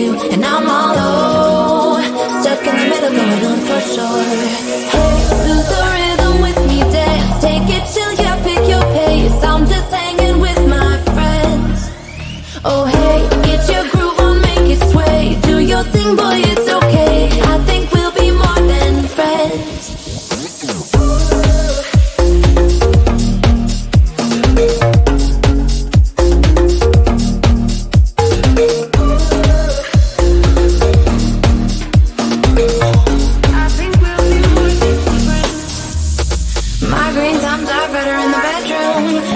do, and I'm all low, stuck in the middle, going on for sure. Hey, lose the rhythm with me, dance, take it chill, yeah, pick your pace. I'm just hanging with my friends. Oh hey, get your groove on, make it sway. Do your thing, boy, it's okay. I think we'll be more than friends.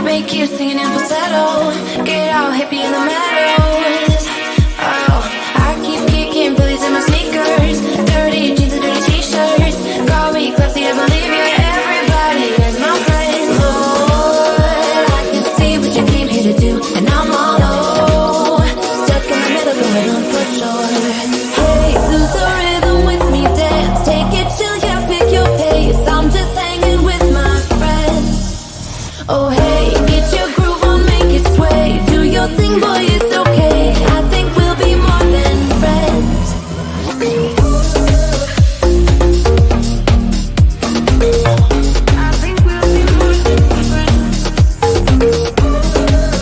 Make you singing in falsetto. Get all hippie in the meadows. Oh, I keep kicking Billy's in my sneakers. Dirty jeans and dirty t-shirts. Call me classy, I believe you. Everybody is my friend. Lord, I can see what you came here to do, and I'm all low, stuck in the middle, going on for sure. Hey, lose the rhythm with me, dance, take it chill, yeah, pick your pace. I'm just hanging with my friends. Oh hey, get your groove on, make it sway. Do your thing, boy, it's okay. I think we'll be more than friends. I think we'll be more than friends. We'll be more than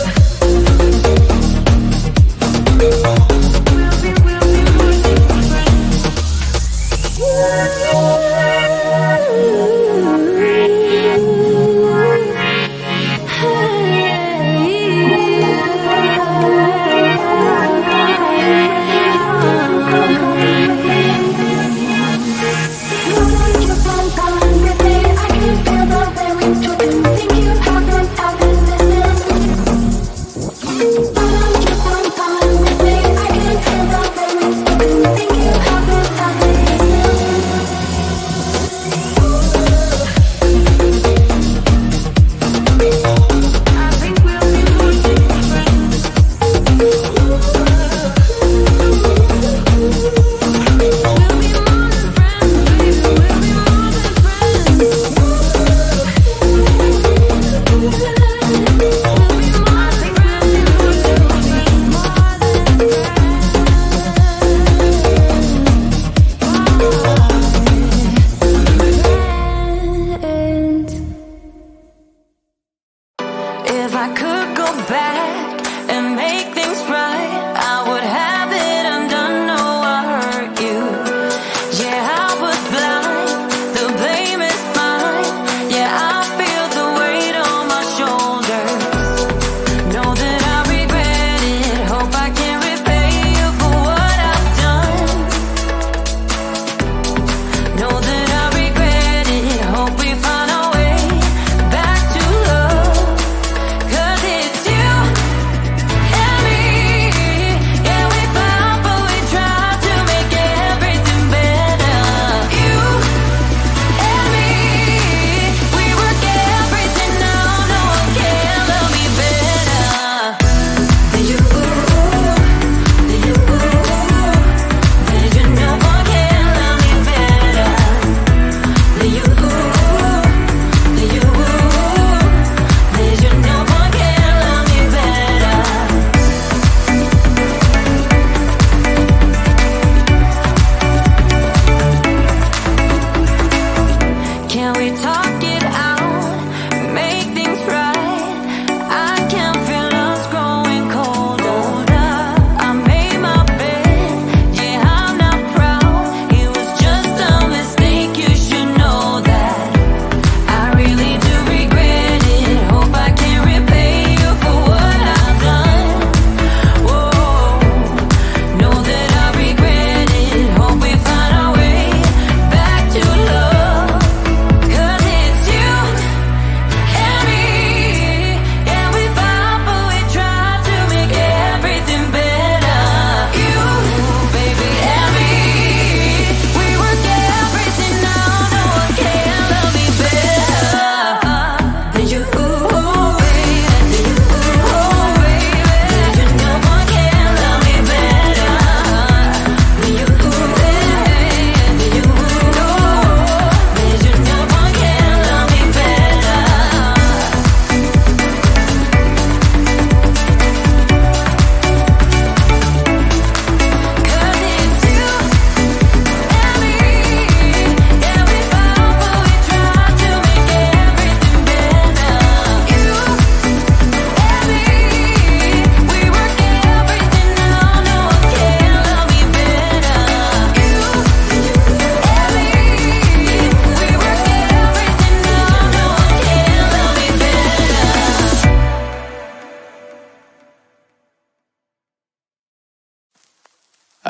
If I could go back and make things right, I would have it undone. No, I hurt you. Yeah, I was blind. The blame is mine. Yeah, I feel the weight on my shoulders. Know that I regret it. Hope I can repay you for what I've done. Know that I regret it. Hope we find our way back to love. 'Cause it's you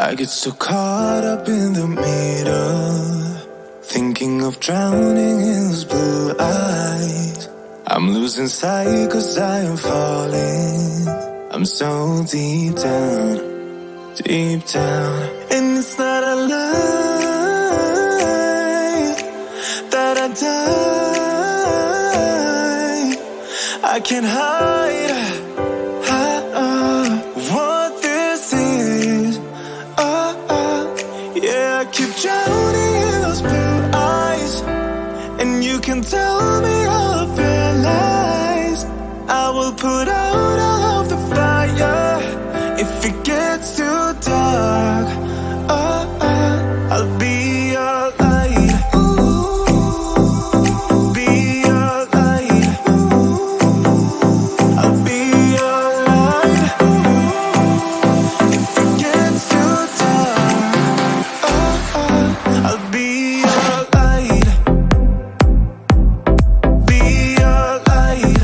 I get so caught up in the middle, thinking of drowning in those blue eyes. I'm losing sight 'cause I am falling. I'm so deep down, deep down. And it's not a lie that I die. I can't hide what this is. Yeah, I keep drowning in those blue eyes, and you can tell me all of your lies. I will put out all of the fire if it gets too dark. I'll be your light. Be your light. I'll be your light. If it gets too dark, I'll be your light. Be your light.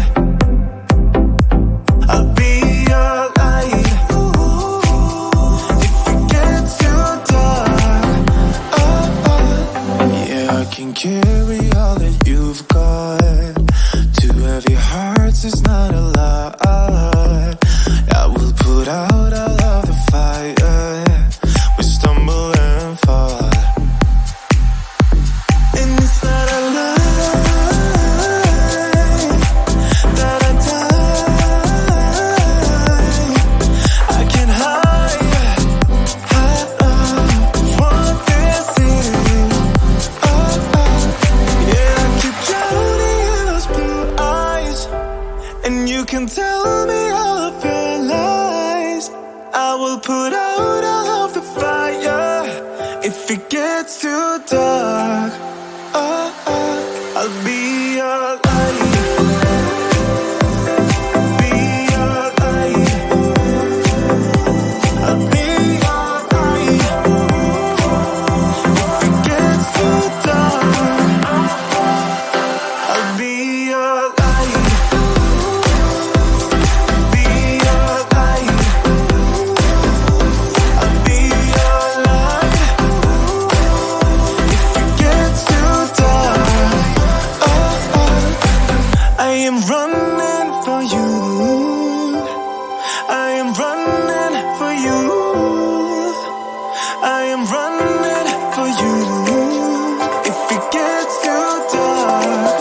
I'll be your light. If it gets too dark, yeah, I can carry all that you've got. Two heavy hearts is not a lot. I will put out all of the fire. We stumble and fall, and it's not a lie that I die. I can't hide what this is. Yeah, I keep drowning in those blue eyes, and you can tell me all of your lies. I will put out all of the fire if it gets too dark. I'll be your light. Be your light. I'll be your light. If it gets too dark, I'll be your light. Be your light. I'll be your light. If it gets too dark, I am running for you. I am running for you. I am running for you. If it gets too dark,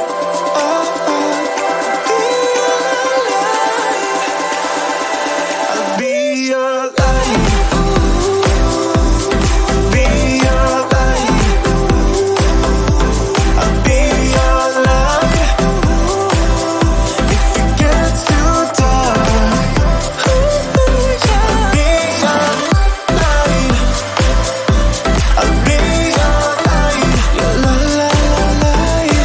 be your light. Be your light. I'll be your light. If it gets too dark, I'll be your light. I'll be your light. La la la la.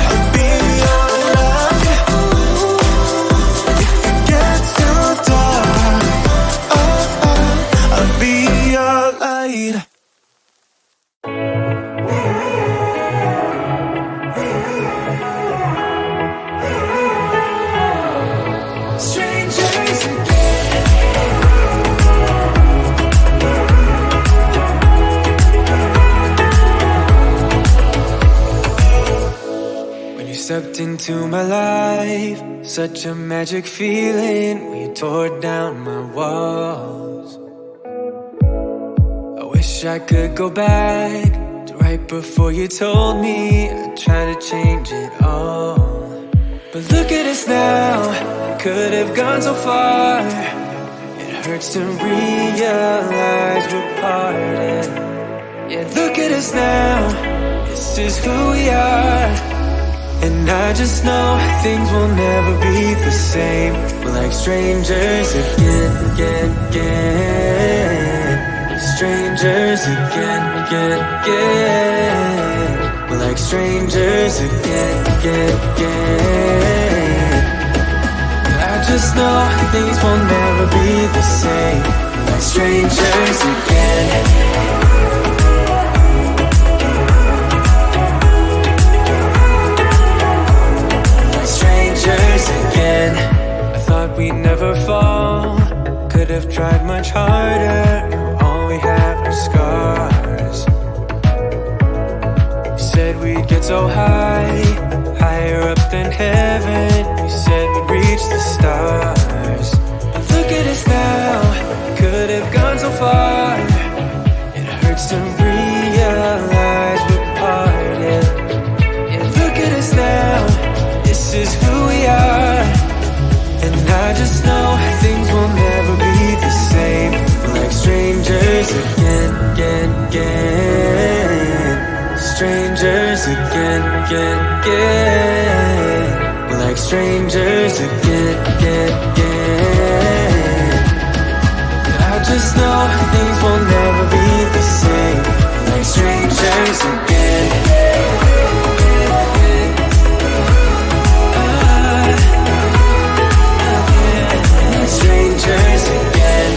I'll be your light. If it gets too dark, I'll be your light. Strangers again. When you stepped into my life, such a magic feeling when you tore down my walls. I wish I could go back to right before you told me I'd try to change it all. But look at us now, could have gone so far. It hurts to realize we're parted. Yeah, look at us now, this is who we are. And I just know things will never be the same. We're like strangers again, again, again. Strangers again, again, again. We're like strangers again, again, again. I just know things will never be the same. We're like strangers again. Again, I thought we'd never fall. Could have tried much harder. All we have are scars. You said we'd get so high, higher up than heaven. You said we'd reach the stars. But look at us now, could have gone so far. It hurts to realize we're parted. Yeah, look at us now, this is who we are. And I just know things will never be the same. We're like strangers again, again, again. Strangers again, again, again. We're like strangers again, again, again. I just know things will never be the same. We're like strangers again. Strangers again.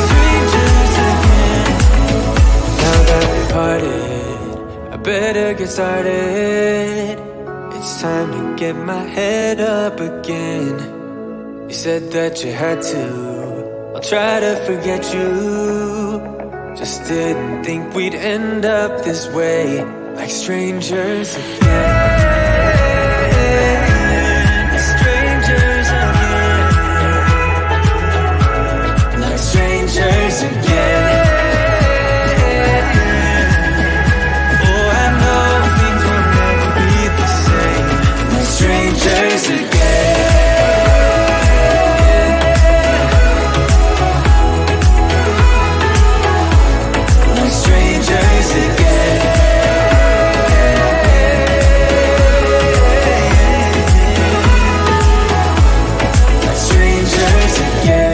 Strangers again. Now that we parted, I better get started. It's time to get my head up again. You said that you had to, I'll try to forget you. Just didn't think we'd end up this way, like strangers again. Strangers again. Oh, I know things will never be the same. Like strangers again. Like strangers again. Like strangers again.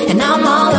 And I'm all